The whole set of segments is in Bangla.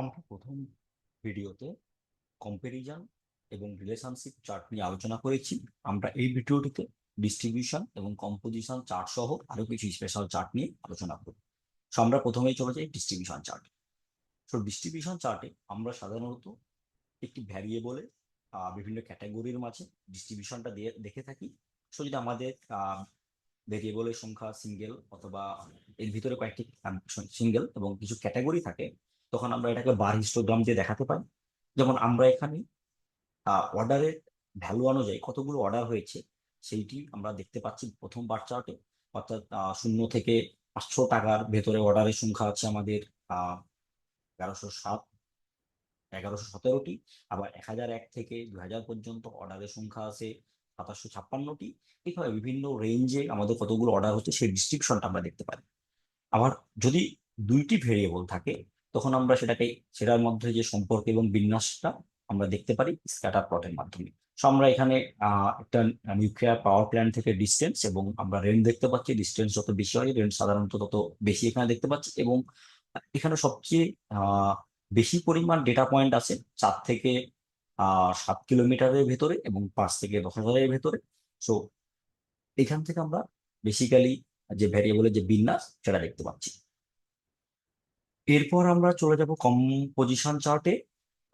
আমরা প্রথম ভিডিওতে কম্প্যারিজন এবং রিলেশনশিপ চার্ট নিয়ে আলোচনা করেছি। আমরা এই ভিডিওটিতে ডিস্ট্রিবিউশন এবং কম্পোজিশন চার্ট সহ আরো কিছু স্পেশাল চার্ট নিয়ে আলোচনা করব। আমরা প্রথমেই চলে যাই ডিস্ট্রিবিউশন চার্ট। ডিস্ট্রিবিউশন চার্টে আমরা সাধারণত একটি ভ্যারিয়েবলে বিভিন্ন ক্যাটাগরির মাঝে ডিস্ট্রিবিউশনটা দিয়ে দেখে থাকি। যদি আমাদের ভেরিয়েবলের সংখ্যা সিঙ্গেল অথবা এর ভিতরে কয়েকটি সিঙ্গেল এবং কিছু ক্যাটাগরি থাকে, তখন আমরা এটাকে বার হিস্টোগ্রাম দিয়ে দেখাতে পারি। যেমন আমরা এখানে অর্ডারের ভ্যালু অনুযায়ী কতগুলো অর্ডার হয়েছে সেইটি আমরা দেখতে পাচ্ছি প্রথম বার চার্টে। অর্থাৎ 0 থেকে 500 টাকার ভেতরে অর্ডারের সংখ্যা আছে আমাদের 1107, 1117টি। আবার 1001 থেকে 2000 পর্যন্ত অর্ডারের সংখ্যা আছে 2756টি। এইভাবে বিভিন্ন রেঞ্জে আমাদের কতগুলো অর্ডার হচ্ছে সেই ডিস্ট্রিবিউশনটা আমরা দেখতে পারি। আবার যদি দুইটি ভেরিয়েবল থাকে, তখন আমরা সেটার মধ্যে যে সম্পর্ক এবং বিন্যাসটা আমরা দেখতে পারি স্ক্যাটার প্লটের মাধ্যমে। আমরা এখানে একটা নিউক্লিয়ার পাওয়ার প্ল্যান্ট থেকে ডিস্টেন্স এবং আমরা রেঞ্জ দেখতে পাচ্ছি। ডিস্টেন্স যত বেশি হয় রেঞ্জ সাধারণত তত বেশি এখানে দেখতে পাচ্ছি। এবং এখানে সবচেয়ে বেশি পরিমাণ ডেটা পয়েন্ট আছে 4 থেকে 7 কিলোমিটারের ভেতরে এবং 5 থেকে 10,000-এর ভেতরে। সো এখান থেকে আমরা বেসিক্যালি যে ভ্যারিয়েবলের যে বিন্যাস সেটা দেখতে পাচ্ছি। এরপর আমরা চলে যাব কম্পোজিশন চার্টে।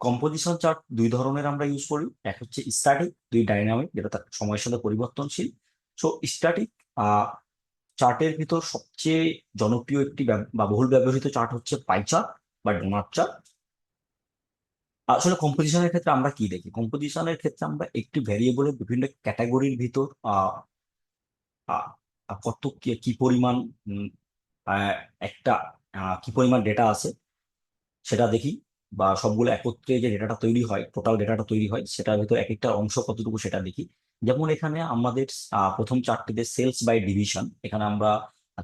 কম্পোজিশন চার্ট দুই ধরনের আমরা ইউজ করি, এক হচ্ছে স্ট্যাটিক, দুই ডাইনামিক, যেটা তার সময়ের সাথে পরিবর্তনশীল। স্ট্যাটিক চার্টের ভিতর সবচেয়ে জনপ্রিয় একটি বা বহুল ব্যবহৃত চার্ট হচ্ছে পাই চার্ট বা ডোনাট চার্ট। আসলে কম্পোজিশনের ক্ষেত্রে আমরা কি দেখি? কম্পোজিশনের ক্ষেত্রে আমরা একটি ভ্যারিয়েবলের বিভিন্ন ক্যাটাগরির ভিতর আহ, কত কি কি পরিমাণ উম, আহ, একটা কি পরিমাণ ডেটা আছে সেটা দেখি, বা সবগুলো একত্রে যে ডেটাটা তৈরি হয়, টোটাল ডেটাটা তৈরি হয়, সেটার ভিতর এক একটা অংশ কতটুকু সেটা দেখি। যেমন এখানে আমাদের প্রথম চারটিতে সেলস বাই ডিভিশন, এখানে আমরা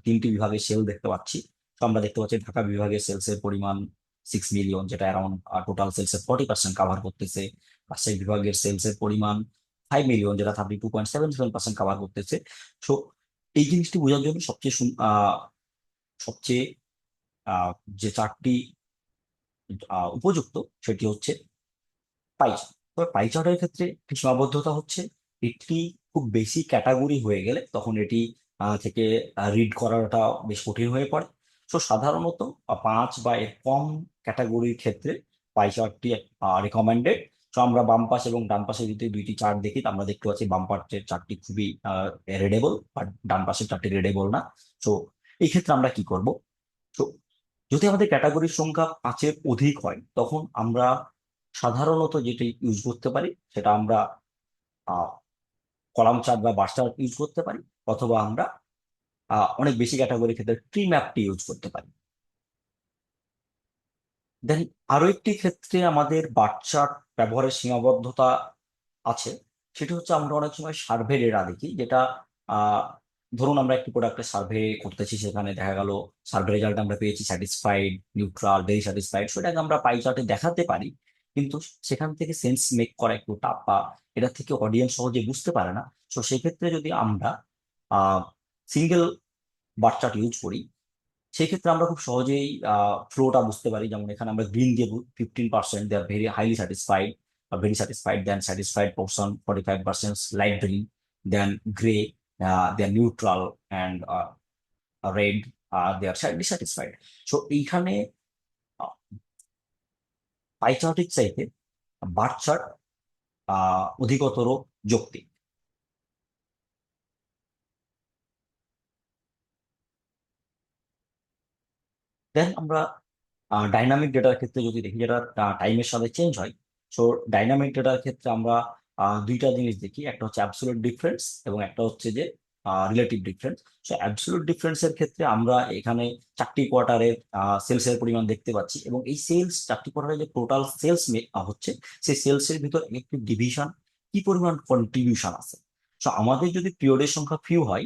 তিনটি বিভাগে সেল দেখতে পাচ্ছি। আমরা দেখতে পাচ্ছি ঢাকা বিভাগের সেলস এর পরিমাণ 6 মিলিয়ন, যেটা অ্যারাউন্ড টোটাল সেলস এর 40% কাভার করতেছে। রাজশাহী বিভাগের সেলস এর পরিমাণ 5 মিলিয়ন, যেটা 32.77% কাভার করতেছে। সো এই জিনিসটি বোঝার জন্য সবচেয়ে আহ, যে চারটি উপযুক্ত সেটি হচ্ছে পাই চার্ট। তবে পাই চার্টের ক্ষেত্রে একটি সীমাবদ্ধতা হচ্ছে, এটি খুব বেশি ক্যাটাগরি হয়ে গেলে তখন এটি থেকে রিড করাটা বেশ কঠিন হয়ে পড়ে। সাধারণত 5 বা এর কম ক্যাটাগরির ক্ষেত্রে পাই চার্টটি রিকমেন্ডেড। আমরা বাম পাশ এবং ডান পাশে যদি দুইটি চার্ট দেখি, তো আমরা দেখতে পাচ্ছি বাম পাশের চার্টটি খুবই রিডেবল, বাট ডান পাশের চার্টটি রিডেবল না। সো এই ক্ষেত্রে আমরা কি করব? তো যদি আমাদের ক্যাটাগরির সংখ্যা 5-এর অধিক হয়, তখন আমরা সাধারণত যেটা ইউজ করতে পারি সেটা আমরা কলাম চার্ট বা বার চার্ট ইউজ করতে পারি, অথবা আমরা অনেক বেশি ক্যাটাগরির ক্ষেত্রে ট্রি ম্যাপটি ইউজ করতে পারি। দেন আরো একটি ক্ষেত্রে আমাদের বার চার্ট ব্যবহারের সীমাবদ্ধতা আছে। সেটা হচ্ছে আমরা অনেক সময় সার্ভে ডেটা দেখি, যেটা আহ ধরুন আমরা একটি প্রোডাক্টের সার্ভে করতেছি, সেখানে দেখা গেল সার্ভে রেজাল্ট আমরা পেয়েছি স্যাটিসফাইড, নিউট্রাল, ভেরি স্যাটিসফাইড, সেটাকে আমরা পাই চার্টে দেখাতে পারি। কিন্তু সেখান থেকে সেন্স মেক করা একটু টাফ, বা এটা থেকে অডিয়েন্স সহজে বুঝতে পারে না। সেই ক্ষেত্রে যদি আমরা সিঙ্গেল বার চার্ট ইউজ করি, সেই ক্ষেত্রে আমরা খুব সহজেই ফ্লোটা বুঝতে পারি। যেমন এখানে আমরা গ্রিন দিয়ে 15% they are very highly satisfied, very satisfied, then satisfied portion 45%, light green, then grey, they are neutral, and red, they are dissatisfied. এইখানে পাই চার্টের চাইতে বার চার্ট অধিকতর যৌক্তিক। দেন আমরা ডাইনামিক ডেটার ক্ষেত্রে যদি দেখি, যেটা টাইমের সাথে চেঞ্জ হয়। সো ডাইনামিক ডেটার ক্ষেত্রে আমরা দুইটা জিনিস দেখি, একটা হচ্ছে অ্যাবসলিউট ডিফারেন্স এবং একটা হচ্ছে যে রিলেটিভ ডিফারেন্স। অ্যাবসলিউট ডিফারেন্সের ক্ষেত্রে আমরা এখানে 4টি কোয়ার্টারের সেলস এর পরিমাণ দেখতে পাচ্ছি, এবং এই সেলস 4টি কোয়ার্টারে যে টোটাল সেলস হচ্ছে, সেই সেলস এর ভিতর একটি ডিভিশন কি পরিমাণ কন্ট্রিবিউশন আছে। আমাদের যদি পিরিয়ডের সংখ্যা ফিউ হয়,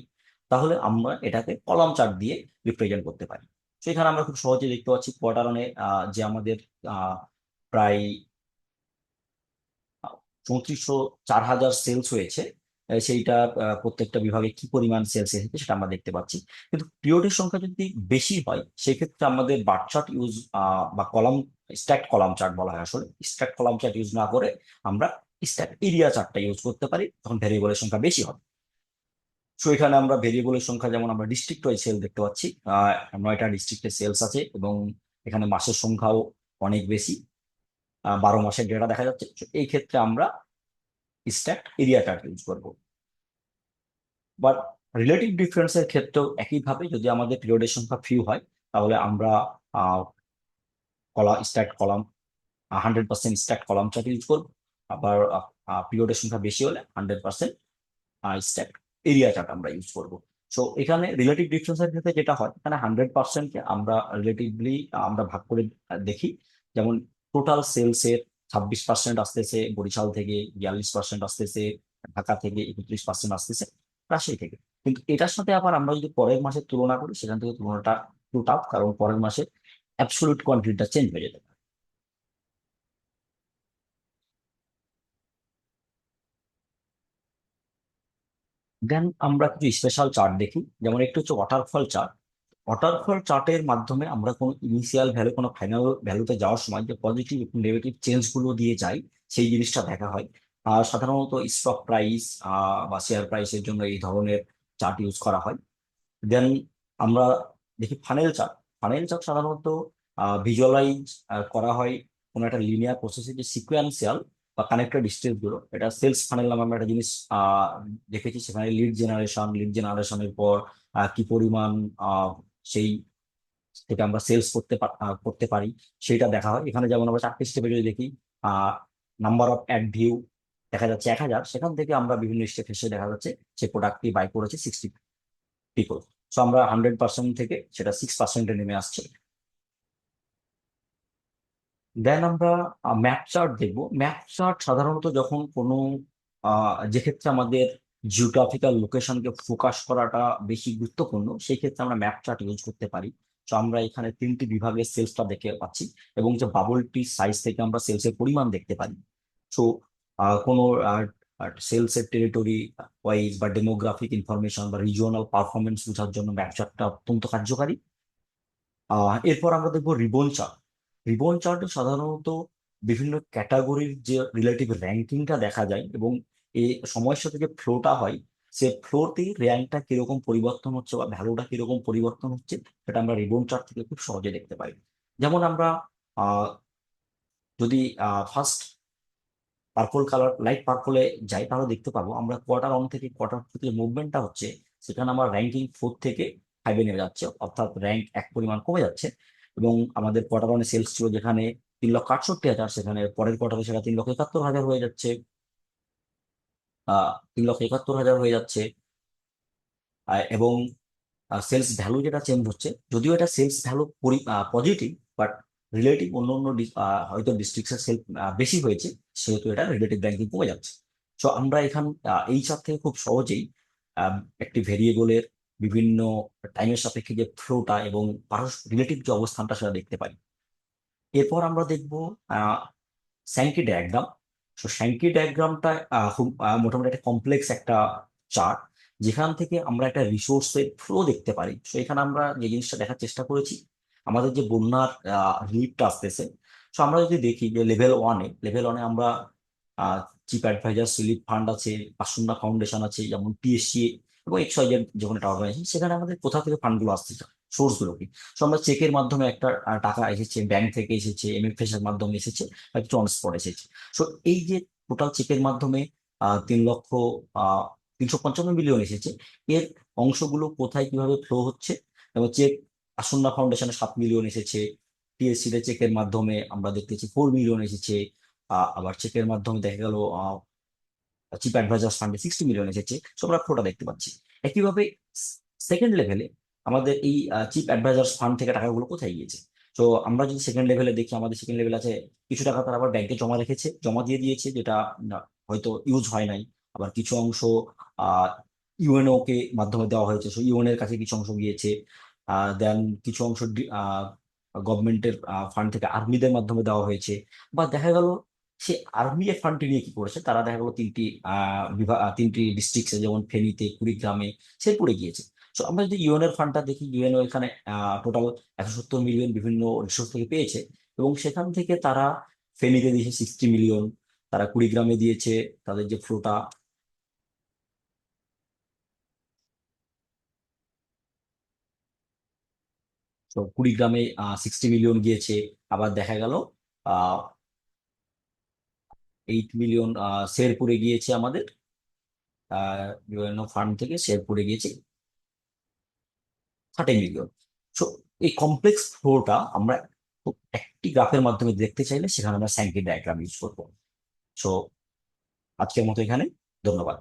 তাহলে আমরা এটাকে কলাম চার্ট দিয়ে রিপ্রেজেন্ট করতে পারি। সেখানে আমরা খুব সহজে দেখতে পাচ্ছি কোয়ার্টারনে যে আমাদের আহ, প্রায় 3404,000 সেলস হয়েছে, সেইটা প্রত্যেকটা বিভাগে কি পরিমাণ সেলস এসেছে সেটা আমরা দেখতে পাচ্ছি। কিন্তু পিরিয়ডের সংখ্যা যদি বেশি হয় সেক্ষেত্রে আমাদের বার চার্ট ইউজ বা কলাম, স্ট্যাক কলাম চার্ট বলা হয় আসলে, স্ট্যাক কলাম চার্ট ইউজ না করে আমরা স্ট্যাক এরিয়া চার্টটা ইউজ করতে পারি, তখন ভেরিয়েবলের সংখ্যা বেশি হবে। সো এখানে আমরা ভেরিয়েবলের সংখ্যা যেমন আমরা ডিস্ট্রিক্ট ওয়াইজ সেল দেখতে পাচ্ছি, 9টা ডিস্ট্রিক্টের সেলস আছে এবং এখানে মাসের সংখ্যাও অনেক বেশি, 12 মাসের ডেটা দেখা যাচ্ছে। So এই ক্ষেত্রে আমরা স্ট্যাক এরিয়া চার্ট ইউজ করবো। বাট রিলেটিভ ডিফারেন্সের ক্ষেত্রেও একইভাবে যদি আমাদের পিরিয়ডের সংখ্যা ফিউ হয় তাহলে আমরা stack column 100% stack column chart use করবো। আবার পিরিয়ডের সংখ্যা বেশি হলে 100% স্ট্যাক এরিয়া চার্ট আমরা ইউজ করবো। সো এখানে রিলেটিভ ডিফারেন্সের ক্ষেত্রে যেটা হয়, এখানে 100%কে আমরা রিলেটিভলি আমরা ভাগ করে দেখি। যেমন টোটাল সেলসের 26% আসতেছে বরিশাল থেকে, 42% আসতেছে ঢাকা থেকে, 31% আসতেছে রাজশাহী থেকে। কিন্তু এটার সাথে আবার আমরা যদি পরের মাসের তুলনা করি সেখান থেকে তুলনাটা একটু টাফ, কারণ পরের মাসে অ্যাবসলিউট কোয়ান্টিটিটা চেঞ্জ হয়ে যেতে পারে। দেন আমরা কিছু স্পেশাল চার্ট দেখি, যেমন একটু হচ্ছে ওয়াটারফল চার্ট। ওয়াটারফল চার্টের মাধ্যমে আমরা কোনো ইনিশিয়াল ভ্যালু কোনো ফাইনাল ভ্যালুতে যাওয়ার সময় যে পজিটিভ এবং নেগেটিভ চেঞ্জ গুলো দিয়ে যাই সেই জিনিসটা দেখা হয়। আর সাধারণত স্টক প্রাইস বা শেয়ার প্রাইসের জন্য এই ধরনের চার্ট ইউজ করা হয়। দেন আমরা দেখি ফানেল চার্ট। ফানেল চার্ট সাধারণত ভিজুয়ালাইজ করা হয় কোনো একটা লিনিয়ার প্রসেসে, যে সিকোয়েন্সিয়াল বা কানেক্টেড স্টেজ গুলো। এটা সেলস ফানেল নামে আমরা একটা জিনিস দেখেছি, সেখানে লিড জেনারেশনের পর কি পরিমাণ সেই থেকে আমরা সেলস করতে পারি সেটা দেখা হয়। এখানে যেমন আমরা 4টে স্টেপে যদি দেখি, নাম্বার অফ অ্যাড ভিউ দেখা যাচ্ছে 1000, সেখান থেকে আমরা বিভিন্ন স্টেপ এসে দেখা যাচ্ছে সে প্রোডাক্টটি বাই করেছে 60 পিপল। সো আমরা 100% থেকে সেটা 6%-এ নেমে আসছে। দেন আমরা ম্যাপ চার্ট দেখবো। ম্যাপ চার্ট সাধারণত যখন কোনো যে ক্ষেত্রে আমাদের জিওগ্রাফিক্যাল লোকেশনকে ফোকাস করাটা বেশি গুরুত্বপূর্ণ সেই ক্ষেত্রে আমরা ম্যাপ চার্ট ইউজ করতে পারি। তো আমরা এখানে 3টি বিভাগের সেলসটা দেখতে পাচ্ছি এবং যে বাবলটি সাইজ থেকে আমরা সেলসের পরিমাণ দেখতে পারি। সো কোনো সেলসের টেরিটরি ওয়াইজ বা ডেমোগ্রাফিক ইনফরমেশন বা রিজিওনাল পারফরমেন্স বোঝার জন্য ম্যাপ চার্টটা অত্যন্ত কার্যকারী। এরপর আমরা দেখবো রিবন চার্ট। রিবন চার্টে সাধারণত বিভিন্ন ক্যাটাগরির যে রিলেটিভ র্যাঙ্কিংটা দেখা যায় এবং এই সময়ের সাথে যে ফ্লোটা হয় সে ফ্লোতে র্যাঙ্কটা কিরকম পরিবর্তন হচ্ছে বা ভ্যালুটা কিরকম পরিবর্তন হচ্ছে সেটা আমরা রিবন চার্ট থেকে খুব সহজে দেখতে পাই। যেমন আমরা আহ, যদি ফার্স্ট পার্পল কালার, লাইট পার্পলে যাই তাহলে দেখতে পাবো আমরা কোয়ার্টার 1 থেকে কোয়ার্টার 2 যে মুভমেন্টটা হচ্ছে সেখানে আমার র্যাঙ্কিং 4 থেকে 5-এ নেমে যাচ্ছে, অর্থাৎ র্যাঙ্ক এক পরিমাণ কমে যাচ্ছে। এবং আমাদের কোয়ার্টার 1-এ সেলস ছিল যেখানে 3,68,000, সেখানে পরের কোয়ার্টারে সেটা 3,71,000 হয়ে যাচ্ছে, 3,71,000 হয়ে যাচ্ছে। এবং সেলস ভ্যালু যেটা চেঞ্জ হচ্ছে, যদিও এটা sales value positive, but relative অন্য অন্য হয়তো ডিস্ট্রিক্টের সেল বেশি হয়েছে, সেহেতু এটা রিলেটিভ র্যাঙ্কিং কমে যাচ্ছে। সো আমরা এই চার্ট থেকে খুব সহজেই একটি ভেরিয়েবলের বিভিন্ন টাইমের সাপেক্ষে যে ফ্লোটা এবং রিলেটিভ যে অবস্থানটা সেটা দেখতে পাই। এরপর আমরা দেখব স্যাঙ্কি ডায়াগ্রাম। তো স্যাঙ্কি ডায়াগ্রামটা খুব মোটামুটি একটা কমপ্লেক্স একটা চার্ট, যেখান থেকে আমরা একটা রিসোর্সের ফ্লো দেখতে পারি। তো এখানে আমরা যে জিনিসটা দেখার চেষ্টা করেছি, আমাদের যে বন্যার রিলিফটা আসতেছে, তো আমরা যদি দেখি যে লেভেল ওয়ানে আমরা চিপ অ্যাডভাইজার রিলিফ ফান্ড আছে, আসুন্না ফাউন্ডেশন আছে, যেমন পিএসসি এবং XYZ যে কোনো একটা অর্গানাইজেশন, সেখানে আমাদের কোথা থেকে ফান্ডগুলো আসছে, সোর্স গুলো কি। তো আমরা চেকের মাধ্যমে একটা টাকা এসেছে, ব্যাংক থেকে এসেছে, MFS এর মাধ্যমে এসেছে, বা কিছু অন স্পট এসেছে। সো এই যে টোটাল চেকের মাধ্যমে 3,355,000,000 এসেছে, এর অংশগুলো কোথায় কিভাবে ফ্লো হচ্ছে। এবং চেক আসন্না ফাউন্ডেশনে 7 মিলিয়ন এসেছে, টিএসসি তে চেকের মাধ্যমে আমরা দেখতেছি 4 মিলিয়ন এসেছে। আবার চেকের মাধ্যমে দেখা গেল চিপ অ্যাডভাইজার ফান্ডে 60 মিলিয়ন এসেছে। সো আমরা ফ্লোটা দেখতে পাচ্ছি। একইভাবে সেকেন্ড লেভেলে আমাদের এই চিপ অ্যাডভাইজার ফান্ড থেকে টাকাগুলো কোথায় গিয়েছে। তো আমরা যদি সেকেন্ড লেভেলে দেখি, আমাদের সেকেন্ড লেভেল আছে কিছু টাকা তারা আবার ব্যাংকে জমা রেখেছে, জমা দিয়ে দিয়েছে, যেটা হয়তো ইউজ হয় নাই। আবার কিছু অংশ আহ ইউএনও কে মাধ্যমে দেওয়া হয়েছে, সো ইউএন এর কাছে কিছু অংশ গিয়েছে। দেন কিছু অংশ গভর্নমেন্টের ফান্ড থেকে আর্মিদের মাধ্যমে দেওয়া হয়েছে। বা দেখা গেল সে আরবিএফ ফান্ডটি নিয়ে কি করেছে, তারা দেখা গেলো তিনটি বিভাগ, তিনটি ডিস্ট্রিক্টসে, যেমন ফেনীতে, কুড়িগ্রামে, শেরপুরে গিয়েছে। তো আমরা যদি ইউএন এর ফান্ডটা দেখি, ইউএনও এখানে টোটাল 170 মিলিয়ন বিভিন্ন রিসোর্স থেকে পেয়েছে, এবং সেখান থেকে তারা ফেনীতে দিয়েছে 60 মিলিয়ন, তারা কুড়িগ্রামে দিয়েছে তাদের যে ফ্লোটা, তো কুড়িগ্রামে 60 মিলিয়ন গিয়েছে। আবার দেখা গেল 8 মিলিয়ন শেরপুরে গিয়েছে, আমাদের ইউএনও ফান্ড থেকে শেরপুরে গিয়েছে 30 মিলিয়ন। সো এই কমপ্লেক্স ফ্লোটা আমরা একটি গ্রাফের মাধ্যমে দেখতে চাইলে সেখানে আমরা স্যাঙ্কি ডায়াগ্রাম ইউজ করবো। সো আজকের মতো এখানে, ধন্যবাদ।